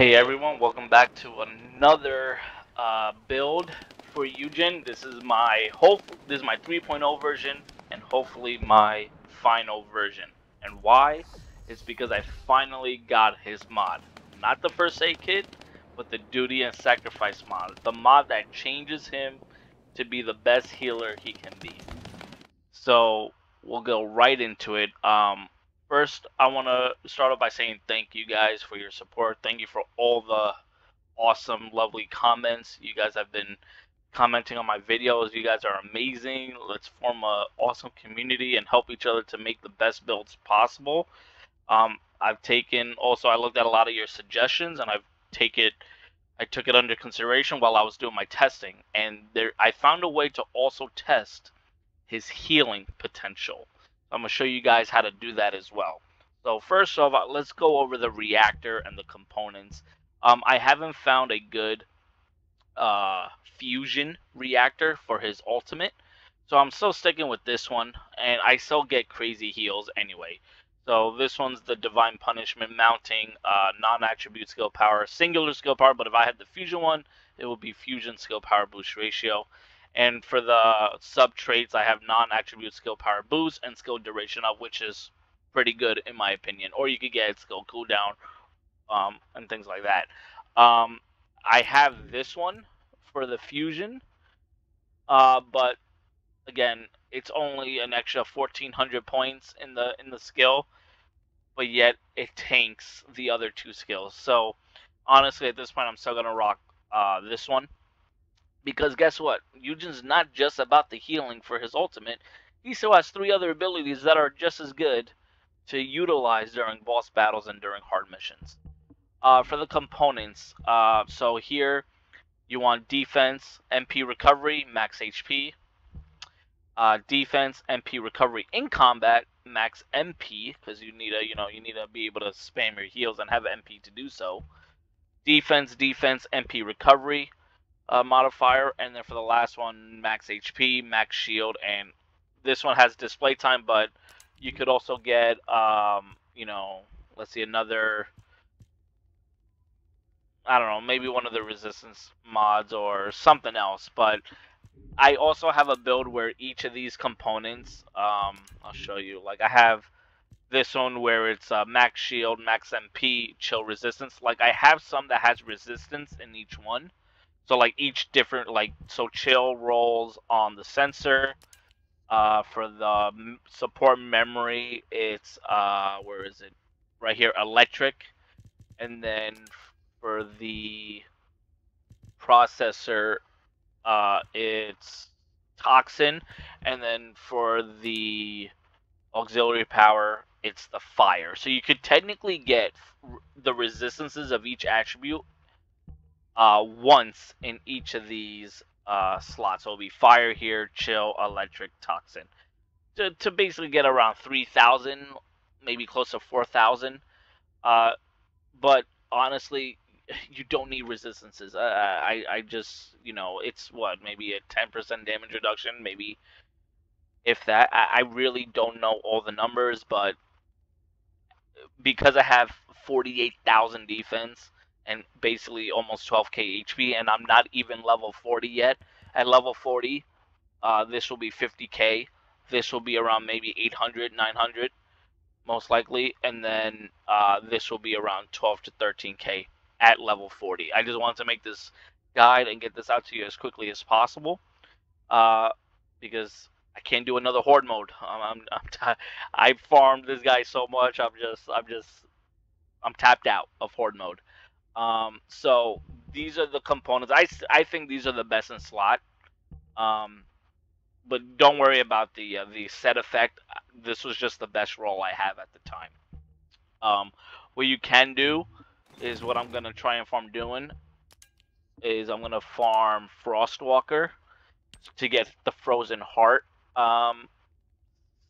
Hey everyone, welcome back to another build for Yujin. This is my 3.0 version and hopefully my final version. And why? It's because I finally got his mod. Not the first aid kit, but the duty and sacrifice mod. The mod that changes him to be the best healer he can be. So we'll go right into it. First, I want to start off by saying thank you guys for your support. Thank you for all the awesome, lovely comments. You guys have been commenting on my videos. You guys are amazing. Let's form a awesome community and help each other to make the best builds possible. I looked at a lot of your suggestions and I took it under consideration while I was doing my testing. And I found a way to also test his healing potential. I'm going to show you guys how to do that as well. So first off, let's go over the reactor and the components. I haven't found a good fusion reactor for his ultimate, so I'm still sticking with this one, and I still get crazy heals anyway. So this one's the Divine Punishment mounting, non-attribute skill power, singular skill power, but if I had the fusion one, it would be fusion skill power boost ratio. And for the sub traits, I have non-attribute skill power boost and skill duration up, which is pretty good in my opinion. Or you could get skill cooldown, and things like that. I have this one for the fusion, but again, it's only an extra 1,400 points in the skill, but yet it tanks the other two skills. So honestly, at this point, I'm still gonna rock this one. Because guess what? Yujin's not just about the healing for his ultimate. He still has 3 other abilities that are just as good to utilize during boss battles and during hard missions. For the components, so here you want defense, MP recovery, max HP. Defense, MP recovery in combat, max MP, because you need to be able to spam your heals and have MP to do so. Defense, MP recovery. Modifier, and then for the last one, max HP, max shield, and this one has display time, but you could also get, let's see, another, I don't know, maybe one of the resistance mods or something else, but I also have a build where each of these components, I'll show you, like I have this one where it's max shield, max MP, chill resistance. Like I have some that has resistance in each one. So like each different, so chill rolls on the sensor. For the support memory, it's where is it? Right here, electric. And then for the processor, it's toxin. And then for the auxiliary power, it's the fire. So you could technically get the resistances of each attribute once in each of these slots. So it'll be fire here, chill, electric, toxin. To basically get around 3,000, maybe close to 4,000. But honestly, you don't need resistances. I just, it's what, maybe a 10% damage reduction, maybe if that. I really don't know all the numbers, but because I have 48,000 defense and basically almost 12k HP, and I'm not even level 40 yet. At level 40, this will be 50k. This will be around maybe 800, 900, most likely, and then this will be around 12 to 13k at level 40. I just wanted to make this guide and get this out to you as quickly as possible, because I can't do another horde mode. I farmed this guy so much. I'm tapped out of horde mode. So these are the components. I think these are the best in slot. But don't worry about the set effect. This was just the best roll I have at the time. What you can do is what I'm gonna try and farm doing is I'm gonna farm Frostwalker to get the Frozen Heart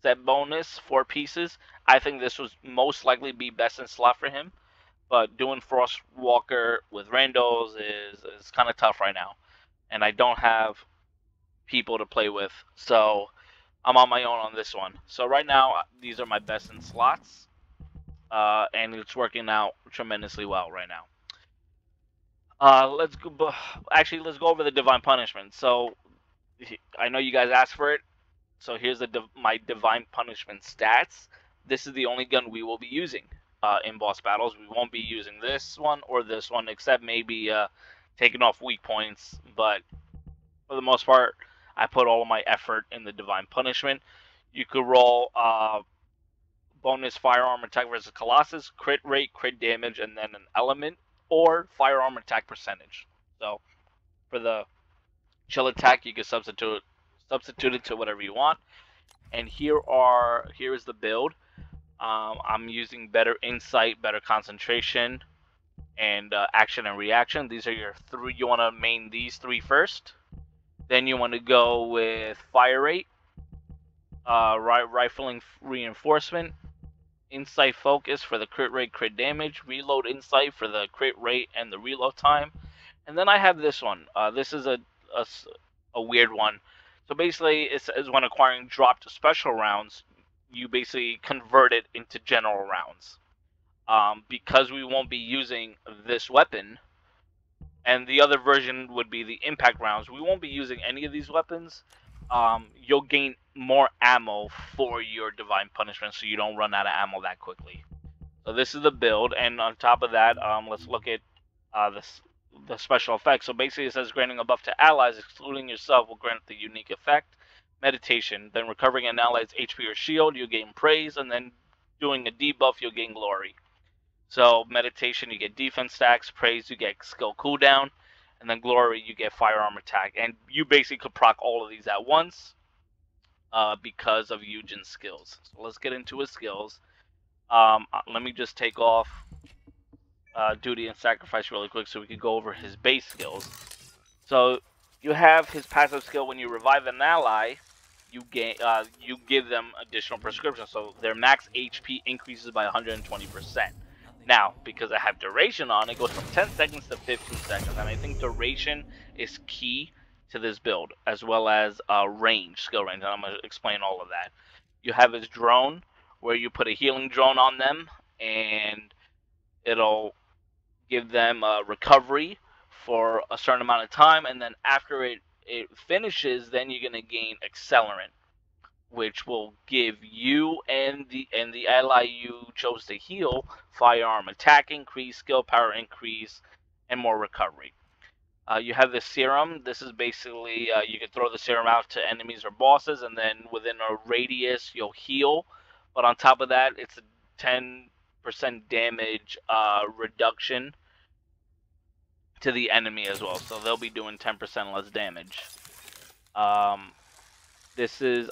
set bonus, 4 pieces. I think this would most likely be best in slot for him. But doing Frostwalker with randos is kind of tough right now. And I don't have people to play with. So I'm on my own on this one. So right now, these are my best in slots. And it's working out tremendously well right now. Let's go. Actually, let's go over the divine punishment. So, I know you guys asked for it. So here's my divine punishment stats. This is the only gun we will be using in boss battles. We won't be using this one or this one, except maybe taking off weak points. But for the most part, I put all of my effort in the divine punishment. You could roll bonus firearm attack versus Colossus, crit rate, crit damage, and then an element, or firearm attack percentage. So for the chill attack, you can substitute it to whatever you want. And here is the build. I'm using better insight, better concentration, and action and reaction. These are your three. You want to main these three first. Then you want to go with fire rate, rifling reinforcement, insight focus for the crit rate, crit damage, reload insight for the crit rate and the reload time. And then I have this one. This is a weird one. So basically, it's when acquiring dropped special rounds, you basically convert it into general rounds. Because we won't be using this weapon, and the other version would be the impact rounds. We won't be using any of these weapons. You'll gain more ammo for your divine punishment, so you don't run out of ammo that quickly. So this is the build, and on top of that, let's look at the special effects. So basically, it says granting a buff to allies, excluding yourself, will grant the unique effect. Meditation, then recovering an ally's HP or shield, you gain praise, and then doing a debuff, you'll gain glory. So meditation, you get defense stacks, praise, you get skill cooldown, and then glory, you get firearm attack. And you basically could proc all of these at once because of Yujin's skills. So let's get into his skills. Let me just take off duty and sacrifice really quick so we can go over his base skills. So you have his passive skill. When you revive an ally, you give them additional prescriptions. So their max HP increases by 120%. Now, because I have duration on, it goes from 10 seconds to 15 seconds. And I think duration is key to this build, as well as range, skill range. And I'm going to explain all of that. You have his drone, where you put a healing drone on them, and it'll give them recovery for a certain amount of time. And then after it finishes, then you're going to gain accelerant, which will give you and the ally you chose to heal firearm attack increase, skill power increase, and more recovery. You have the serum. This is basically you can throw the serum out to enemies or bosses, and then within a radius you'll heal. But on top of that, it's a 10% damage reduction to the enemy as well. So they'll be doing 10% less damage. I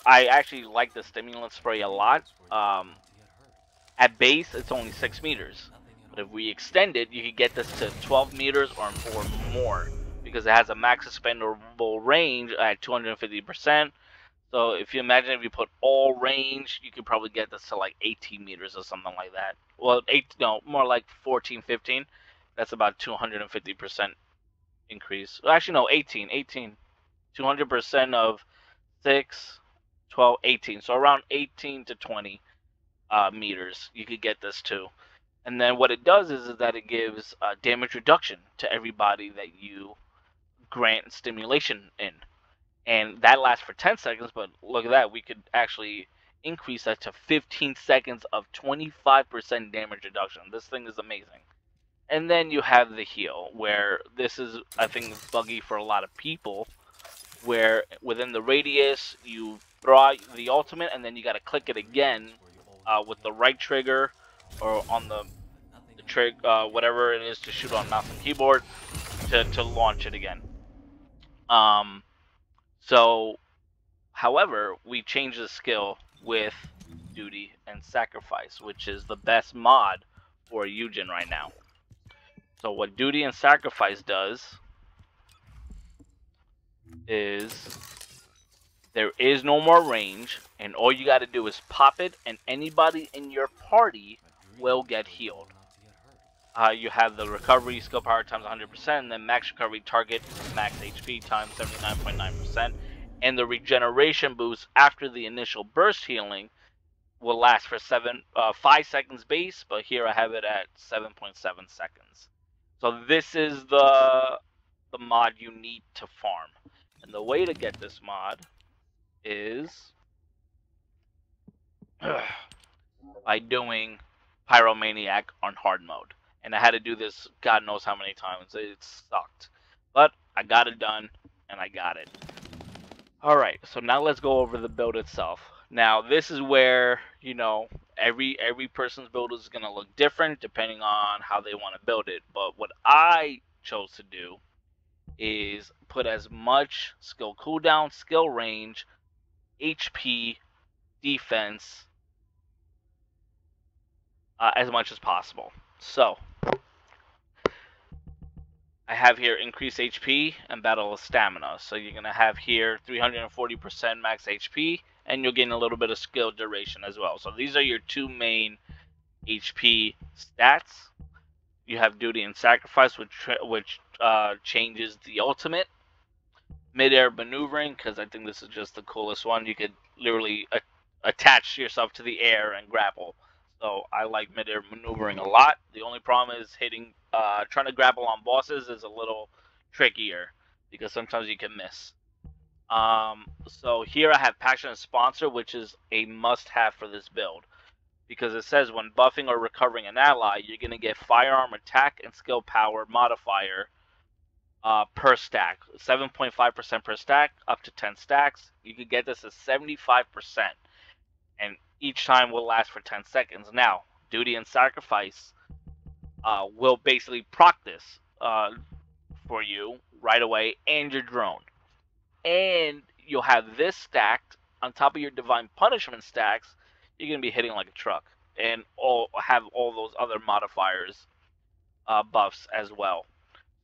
actually like the stimulant spray a lot. At base, it's only 6 meters. But if we extend it, you can get this to 12 meters or more. Because it has a max expendable range at 250%. So if you imagine if you put all range, you could probably get this to like 18 meters or something like that. Well, more like 14, 15. That's about 250% increase. Actually, no, 18. 200% of 6, 12, 18. So around 18 to 20 meters, you could get this too. And then what it does is that it gives damage reduction to everybody that you grant stimulation in. And that lasts for 10 seconds, but look at that. We could actually increase that to 15 seconds of 25% damage reduction. This thing is amazing. And then you have the heal, where this is, I think, buggy for a lot of people, where within the radius, you throw out the ultimate, and then you gotta click it again with the right trigger, or on the trigger, whatever it is to shoot on mouse and keyboard, to launch it again. However, we changed the skill with duty and sacrifice, which is the best mod for Yujin right now. So what duty and sacrifice does is there is no more range, and all you got to do is pop it, and anybody in your party will get healed. You have the recovery skill power times 100%, and then max recovery target max HP times 79.9%, and the regeneration boost after the initial burst healing will last for 5 seconds base, but here I have it at 7.7 seconds. So this is the mod you need to farm. And the way to get this mod is by doing Pyromaniac on hard mode. And I had to do this God knows how many times. It sucked. But I got it done, and I got it. Alright, so now let's go over the build itself. Now, this is where, you know, every person's build is going to look different depending on how they want to build it. But what I chose to do is put as much skill cooldown, skill range, HP, defense, as much as possible. So, I have here increased HP and battle of stamina. So you're going to have here 340% max HP, and you'll gain a little bit of skill duration as well. So these are your two main HP stats. You have Duty and Sacrifice, which changes the ultimate. Mid-air maneuvering, because I think this is just the coolest one. You could literally attach yourself to the air and grapple. So I like mid-air maneuvering a lot. The only problem is trying to grapple on bosses is a little trickier because sometimes you can miss. So here I have Passionate Sponsor, which is a must-have for this build because it says when buffing or recovering an ally, you're going to get firearm attack and skill power modifier per stack, 7.5% per stack, up to 10 stacks. You could get this at 75%, and each time will last for 10 seconds. Now, Duty and Sacrifice will basically proc this for you right away and your drone. And you'll have this stacked on top of your Divine Punishment stacks. You're going to be hitting like a truck, and have all those other modifiers buffs as well.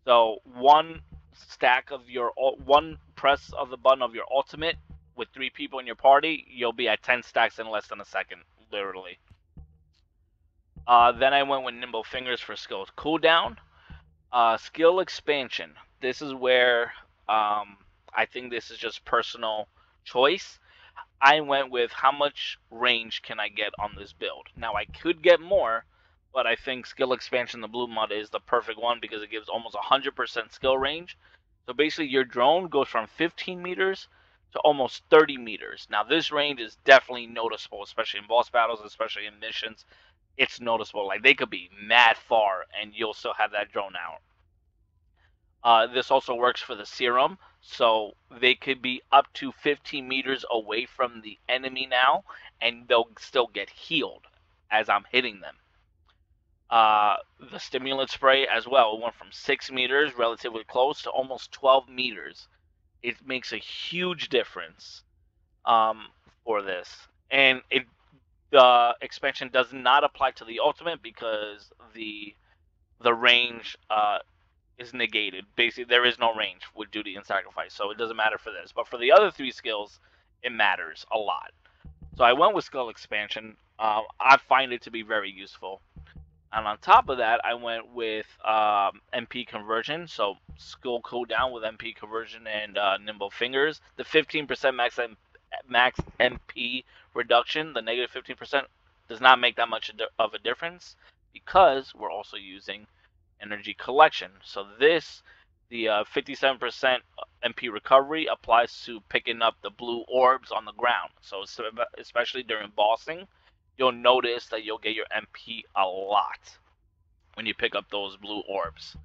So one press of the button of your ultimate with 3 people in your party, you'll be at 10 stacks in less than a second, literally. Then I went with Nimble Fingers for skill cooldown. Skill expansion. This is where I think this is just personal choice. I went with how much range can I get on this build. Now I could get more, but I think skill expansion, the blue mod, is the perfect one because it gives almost 100% skill range. So basically your drone goes from 15 meters to almost 30 meters. Now this range is definitely noticeable, especially in boss battles, especially in missions. It's noticeable. Like, they could be mad far and you'll still have that drone out. This also works for the serum, so they could be up to 15 meters away from the enemy now, and they'll still get healed as I'm hitting them. The stimulant spray as well went from 6 meters, relatively close, to almost 12 meters. It makes a huge difference for this. And the expansion does not apply to the ultimate because the range is negated. Basically, there is no range with Duty and Sacrifice, so it doesn't matter for this. But for the other 3 skills, it matters a lot. So I went with skill expansion. I find it to be very useful. And on top of that, I went with MP conversion. So skill cooldown with MP conversion and Nimble Fingers. The 15% max MP reduction, the negative 15%, does not make that much of a difference because we're also using energy collection. So this, the 57% MP recovery, applies to picking up the blue orbs on the ground. So especially during bossing, you'll notice that you'll get your MP a lot when you pick up those blue orbs.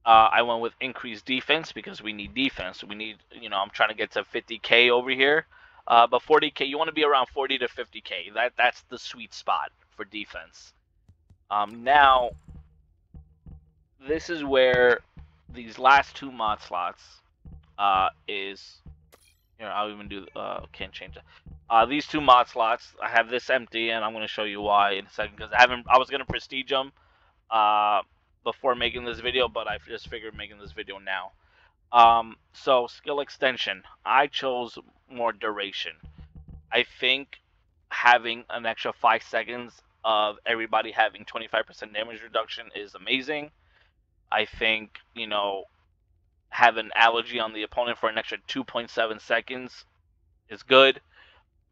I went with increased defense because we need defense. We need, I'm trying to get to 50k over here. But 40k, you want to be around 40 to 50k. That's the sweet spot for defense. Now, this is where these last 2 mod slots is. Here, I'll even do. Can't change it. These 2 mod slots, I have this empty, and I'm going to show you why in a second because I was going to prestige them before making this video, but I just figured making this video now. So skill extension, I chose more duration. I think having an extra 5 seconds of everybody having 25% damage reduction is amazing. I think, have an allergy on the opponent for an extra 2.7 seconds is good,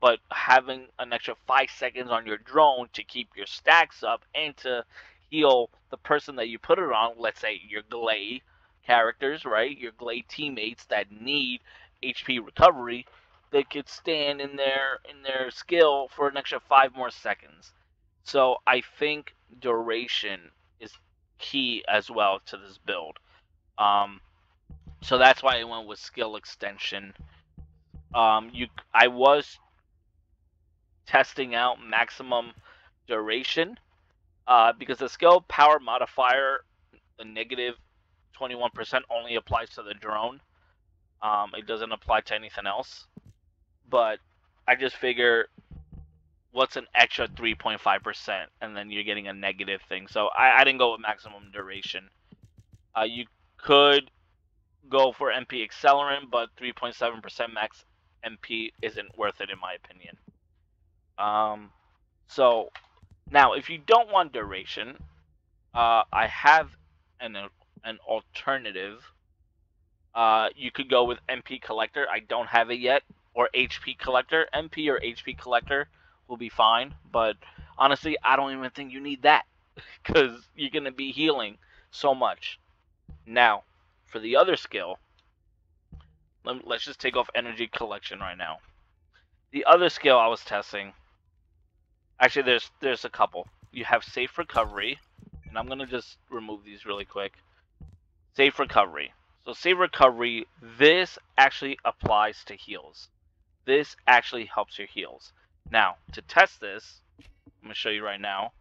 but having an extra 5 seconds on your drone to keep your stacks up and to heal the person that you put it on. Let's say your Glay characters, right? Your Glay teammates that need HP recovery, they could stand in their skill for an extra 5 more seconds. So I think duration is key as well to this build. So that's why I went with skill extension. I was testing out maximum duration because the skill power modifier, the negative 21%, only applies to the drone. It doesn't apply to anything else. But I just figure, what's an extra 3.5%, and then you're getting a negative thing. So I didn't go with maximum duration. You could go for MP accelerant, but 3.7% max MP isn't worth it in my opinion. So now, if you don't want duration, I have an alternative. You could go with MP collector. I don't have it yet, or HP collector. MP or HP collector will be fine, but honestly, I don't even think you need that because you're gonna be healing so much. Now, for the other skill, let's just take off energy collection right now. The other skill I was testing, actually, there's a couple. You have safe recovery, and I'm gonna just remove these really quick. Safe recovery. So safe recovery, this actually applies to heals. This actually helps your heals. Now, to test this, I'm gonna show you right now.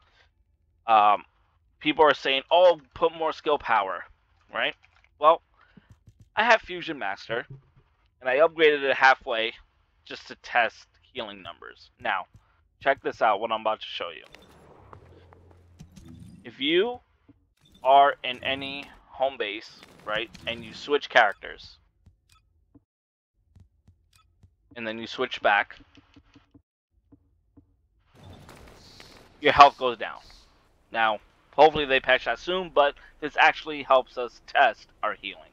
People are saying, "Oh, put more skill power," right? Well, I have Fusion Master, and I upgraded it halfway just to test healing numbers. Now, check this out, what I'm about to show you. If you are in any home base, right, and you switch characters, and then you switch back, your health goes down. Now, hopefully they patch that soon, but this actually helps us test our healing.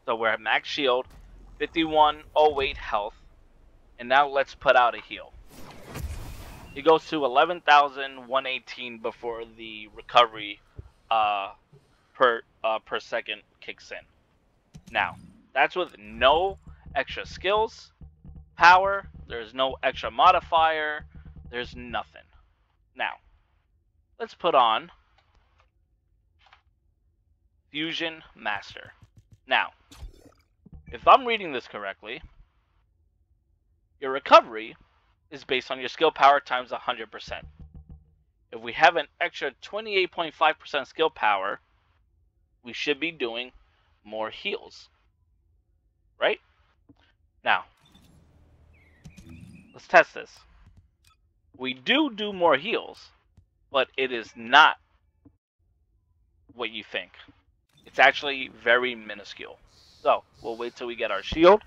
So we're at max shield, 5108 health, and now let's put out a heal. It goes to 11,118 before the recovery per second kicks in. Now, that's with no extra skills, power, there's no extra modifier, there's nothing. Now, let's put on Fusion Master. Now, if I'm reading this correctly, your recovery is based on your skill power times 100%. If we have an extra 28.5% skill power, we should be doing more heals, right? Now, let's test this. We do more heals, but it is not what you think. It's actually very minuscule. So, we'll wait till we get our shield,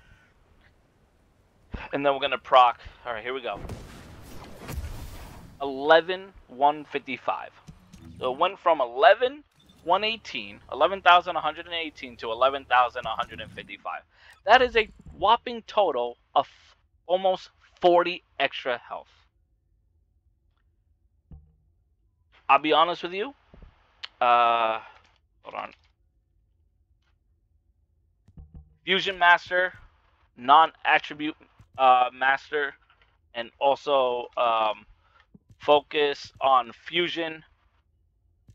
and then we're going to proc. Alright, here we go. 11,155. So it went from 11,118 to 11,155. That is a whopping total of almost 40 extra health. I'll be honest with you. Hold on. Fusion Master, non-attribute master, and also focus on fusion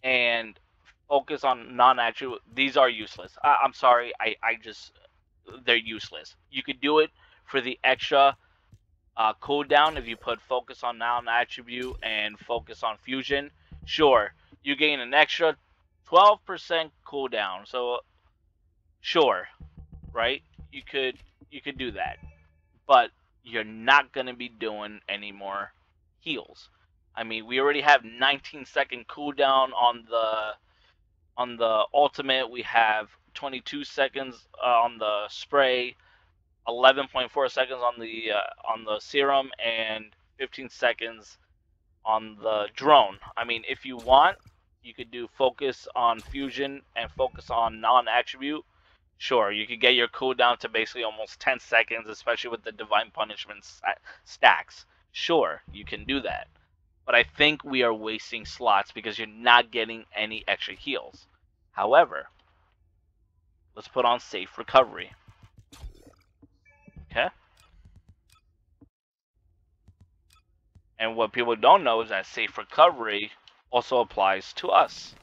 and focus on non-attribute. These are useless. I'm sorry. I just, they're useless. You could do it for the extra cooldown if you put focus on non-attribute and focus on fusion. Sure, you gain an extra 12% cooldown. So sure, right? You could do that, but you're not gonna be doing any more heals. I mean, we already have 19-second cooldown on the ultimate. We have 22 seconds on the spray, 11.4 seconds on the serum, and 15 seconds on the drone. I mean, if you want, you could do focus on fusion and focus on non-attribute. Sure, you could get your cooldown to basically almost 10 seconds, especially with the Divine Punishment stacks. Sure, you can do that. but I think we are wasting slots because you're not getting any extra heals. However, let's put on safe recovery. Okay? And what people don't know is that safe recovery also applies to us.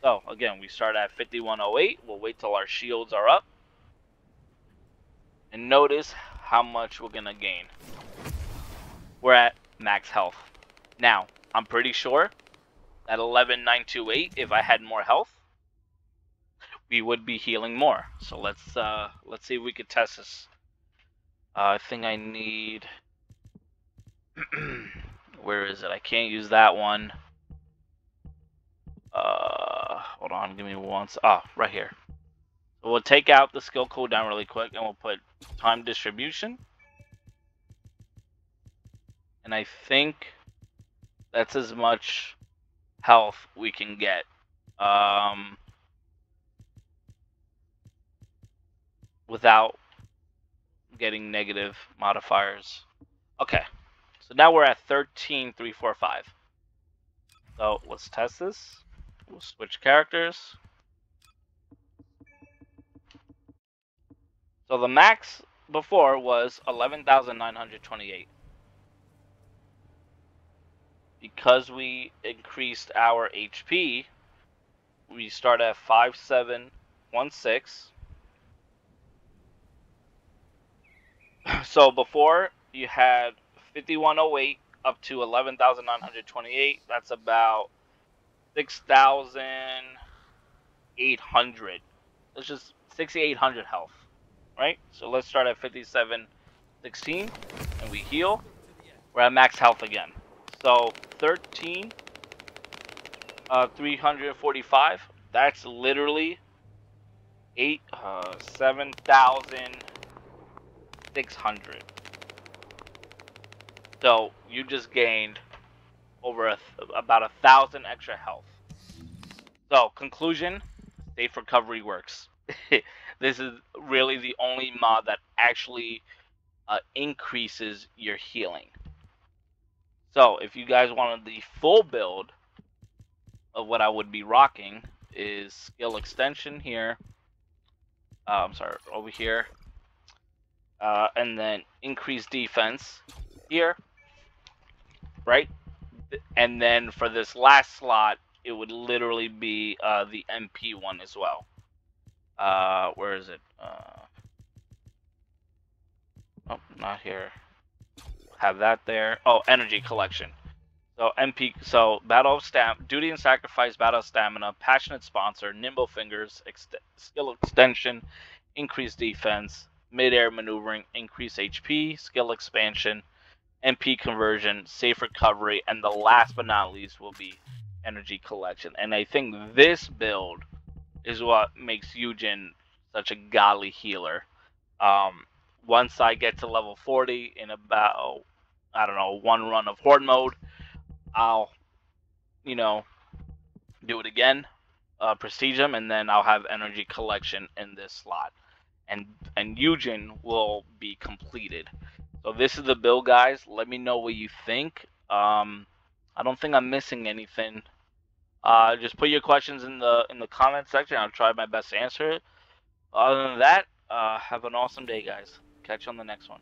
So, again, we start at 5108. We'll wait till our shields are up. And notice how much we're going to gain. We're at max health. Now, I'm pretty sure at 11928, if I had more health, we would be healing more. So let's see if we could test this. I think I need... Where is it? I can't use that one. Hold on, give me one. Right here. So we'll take out the skill cooldown really quick, and we'll put time distribution. And I think that's as much health we can get. Without getting negative modifiers. Okay, so now we're at 13,345. So let's test this. We'll switch characters. So the max before was 11,928. Because we increased our HP, we start at 5716. So before you had 5108 up to 11,928. That's about 6,800. It's just 6,800 health, right? So let's start at 5716 and we heal. We're at max health again. So 13,345. That's literally 7,600. So you just gained over about 1,000 extra health. So conclusion, safe recovery works. This is really the only mod that actually increases your healing. So if you guys wanted the full build of what I would be rocking is skill extension here. I'm sorry, over here. And then increase defense here, right? And then for this last slot, it would literally be the MP one as well. Where is it? Oh, not here. Have that there. Oh, energy collection. So MP. So battle of duty and sacrifice, battle of stamina, passionate sponsor, nimble fingers, skill extension, increased defense, mid-air maneuvering, increased HP, skill expansion, MP conversion, safe recovery, and the last but not least will be energy collection. And I think this build is what makes Yujin such a godly healer. Once I get to level 40 in about, I don't know, one run of Horde mode, I'll, do it again, prestige him, and then I'll have energy collection in this slot. And Yujin will be completed. So this is the build, guys. Let me know what you think. I don't think I'm missing anything. Just put your questions in the comment section. I'll try my best to answer it. Other than that, have an awesome day, guys. Catch you on the next one.